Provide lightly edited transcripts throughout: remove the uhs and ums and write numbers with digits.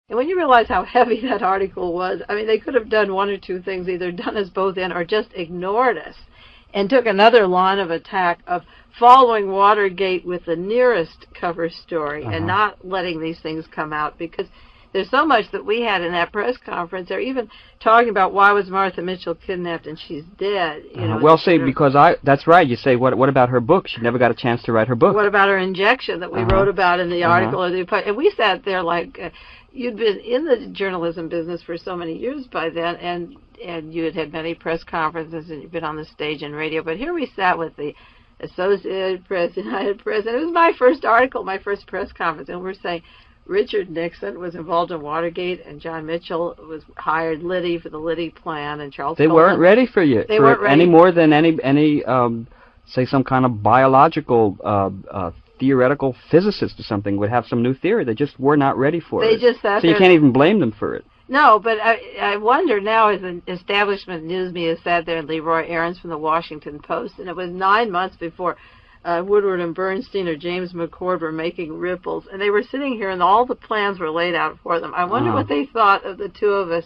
And when you realize how heavy that article was, I mean, they could have done one or two things, either done us both in or just ignored us and took another line of attack of following Watergate with the nearest cover story and not letting these things come out, because there's so much that we had in that press conference. They're even talking about why was Martha Mitchell kidnapped and she's dead. You know, well, say, because that's right. You say, what about her book? She never got a chance to write her book. What about her injection that we wrote about in the article? And we sat there like, you'd been in the journalism business for so many years by then, and you had had many press conferences, and you've been on the stage and radio. But here we sat with the Associated Press, United Press, and it was my first article, my first press conference, and we're saying Richard Nixon was involved in Watergate, and John Mitchell was hired Liddy for the Liddy plan, and Charles They weren't ready for you. They weren't ready. Any more than any say, some kind of biological theoretical physicist or something would have some new theory. They just were not ready for it. They just sat so there. You can't even blame them for it. No, but I wonder now, as an establishment news media sat there, and Leroy Aarons from the Washington Post, and it was 9 months before Woodward and Bernstein or James McCord were making ripples, and they were sitting here and all the plans were laid out for them. I wonder what they thought of the two of us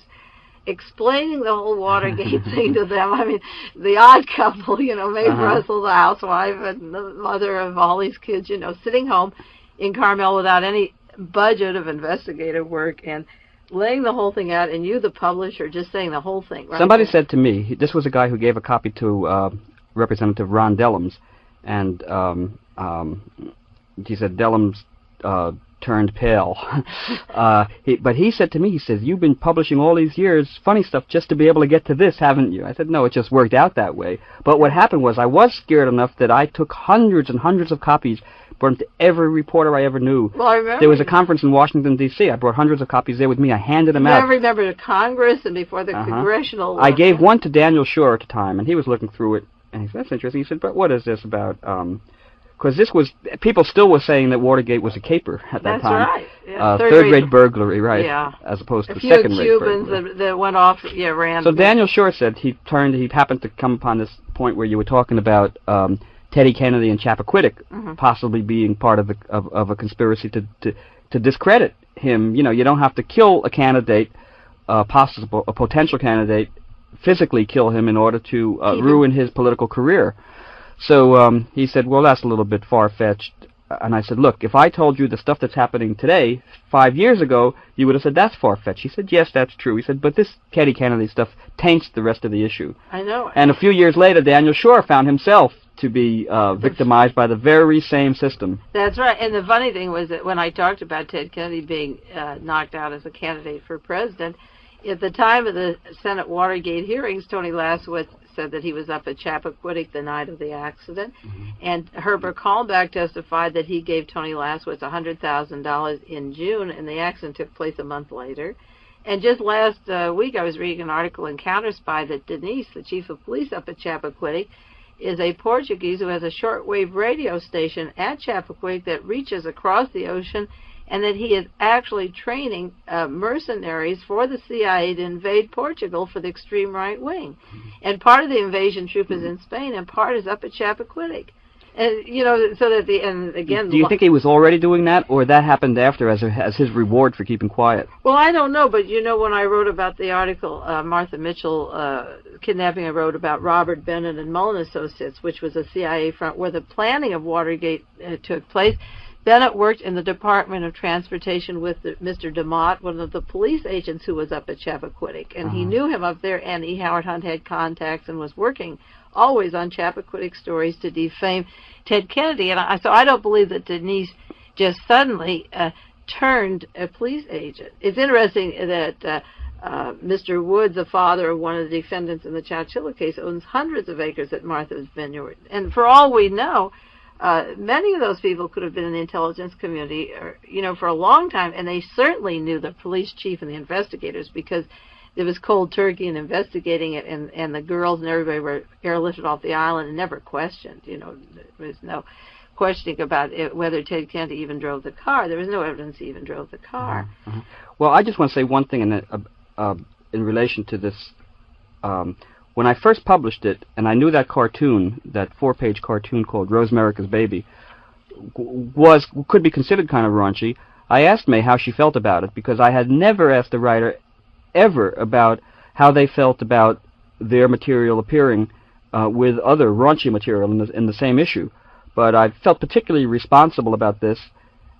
explaining the whole Watergate thing to them. I mean, the odd couple, you know, Mae Russell, the housewife, and the mother of all these kids, you know, sitting home in Carmel without any budget of investigative work and laying the whole thing out, and you, the publisher, just saying the whole thing. Right? Somebody said to me, this was a guy who gave a copy to Representative Ron Dellums, and he said Dellums turned pale. But he said to me, he says, you've been publishing all these years funny stuff just to be able to get to this, haven't you? I said, no, it just worked out that way. But what happened was I was scared enough that I took hundreds and hundreds of copies, brought them to every reporter I ever knew. Well, I remember. There was a conference in Washington, D.C. I brought hundreds of copies there with me. I handed them out. I remember to Congress and before the congressional... I gave one to Daniel Schorr at the time, and he was looking through it, and he said, that's interesting. He said, but what is this about... because this was, people still were saying that Watergate was a caper at that time. That's right. Yeah, third-rate burglary, right? Yeah. As opposed to second-rate second-rate burglary. Cubans that went off, ran. So Daniel Schorr said he happened to come upon this point where you were talking about Teddy Kennedy and Chappaquiddick possibly being part of a conspiracy to discredit him. You know, you don't have to kill a candidate, a potential candidate, physically kill him in order to ruin his political career. So he said, well, that's a little bit far-fetched. And I said, look, if I told you the stuff that's happening today, 5 years ago, you would have said, that's far-fetched. He said, yes, that's true. He said, but this Teddy Kennedy stuff taints the rest of the issue. I know. And a few years later, Daniel Schorr found himself to be victimized by the very same system. That's right. And the funny thing was that when I talked about Ted Kennedy being knocked out as a candidate for president, at the time of the Senate Watergate hearings, Tony Lasowitz said that he was up at Chappaquiddick the night of the accident, and Herbert Kalmbach testified that he gave Tony Lasowitz $100,000 in June, and the accident took place a month later. And just last week I was reading an article in Counterspy that Denise, the chief of police up at Chappaquiddick, is a Portuguese who has a shortwave radio station at Chappaquiddick that reaches across the ocean, and that he is actually training mercenaries for the CIA to invade Portugal for the extreme right wing. And part of the invasion troop is in Spain, and part is up at Chappaquiddick. And, you know, so that and again... Do you think he was already doing that, or that happened after as his reward for keeping quiet? Well, I don't know, but, you know, when I wrote about the article, Martha Mitchell kidnapping, I wrote about Robert Bennett and Mullen Associates, which was a CIA front where the planning of Watergate took place. Bennett worked in the Department of Transportation with Mr. DeMott, one of the police agents who was up at Chappaquiddick, and he knew him up there, and E. Howard Hunt had contacts and was working always on Chappaquiddick stories to defame Ted Kennedy. And so I don't believe that Denise just suddenly turned a police agent. It's interesting that Mr. Wood, the father of one of the defendants in the Chowchilla case, owns hundreds of acres at Martha's Vineyard. And for all we know, many of those people could have been in the intelligence community, or, you know, for a long time, and they certainly knew the police chief and the investigators, because it was cold turkey in investigating it, and the girls and everybody were airlifted off the island and never questioned. You know, there was no questioning about whether Ted Kennedy even drove the car. There was no evidence he even drove the car. Well, I just want to say one thing in relation to this. When I first published it, and I knew that cartoon, that 4-page cartoon called Rosemerica's Baby, could be considered kind of raunchy, I asked May how she felt about it, because I had never asked a writer ever about how they felt about their material appearing with other raunchy material in the same issue. But I felt particularly responsible about this,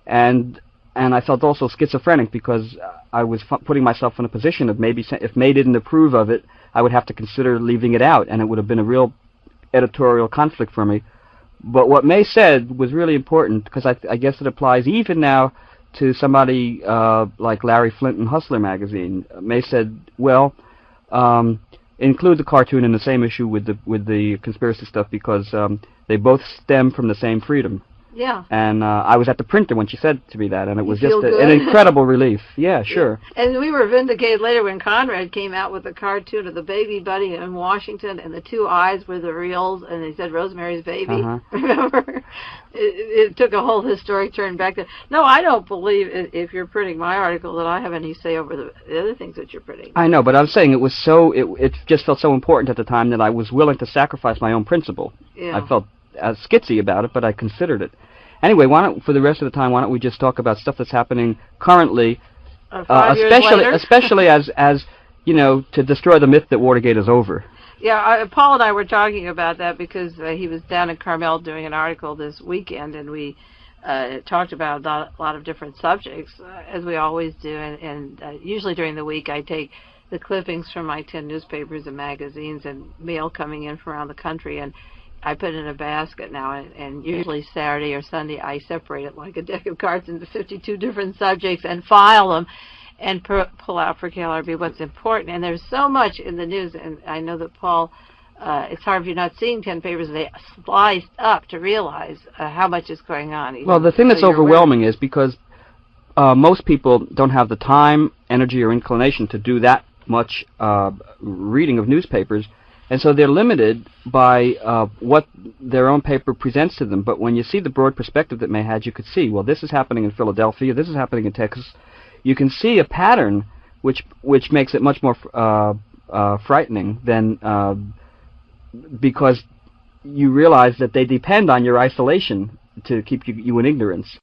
and I felt also schizophrenic, because I was putting myself in a position of maybe if May didn't approve of it, I would have to consider leaving it out, and it would have been a real editorial conflict for me. But what May said was really important, because I guess it applies even now to somebody like Larry Flint in Hustler magazine. May said, well, include the cartoon in the same issue with the conspiracy stuff, because they both stem from the same freedom. Yeah. And I was at the printer when she said to me that, and it was You just feel an good? incredible relief. Yeah, sure. And we were vindicated later when Conrad came out with a cartoon of the baby bunny in Washington, and the two eyes were the reals, and they said Rosemary's Baby. Remember? It took a whole historic turn back then. No, I don't believe, if you're printing my article, that I have any say over the other things that you're printing. I know, but I'm saying it was it just felt so important at the time that I was willing to sacrifice my own principle. Yeah. I felt skitsy about it, but I considered it. Anyway, for the rest of the time, why don't we just talk about stuff that's happening currently, 5 years later? especially as you know, to destroy the myth that Watergate is over. Yeah, Paul and I were talking about that because he was down in Carmel doing an article this weekend, and we talked about a lot of different subjects, as we always do, and usually during the week I take the clippings from my 10 newspapers and magazines and mail coming in from around the country, and I put it in a basket now, and usually Saturday or Sunday I separate it like a deck of cards into 52 different subjects and file them and pull out for KLRB what's important. And there's so much in the news, and I know that Paul, it's hard if you're not seeing 10 papers, they sliced up to realize how much is going on. Well, the thing that's overwhelming is because most people don't have the time, energy, or inclination to do that much reading of newspapers, and so they're limited by what their own paper presents to them. But when you see the broad perspective that May had, you could see, well, this is happening in Philadelphia, this is happening in Texas. You can see a pattern which makes it much more frightening than because you realize that they depend on your isolation to keep you in ignorance.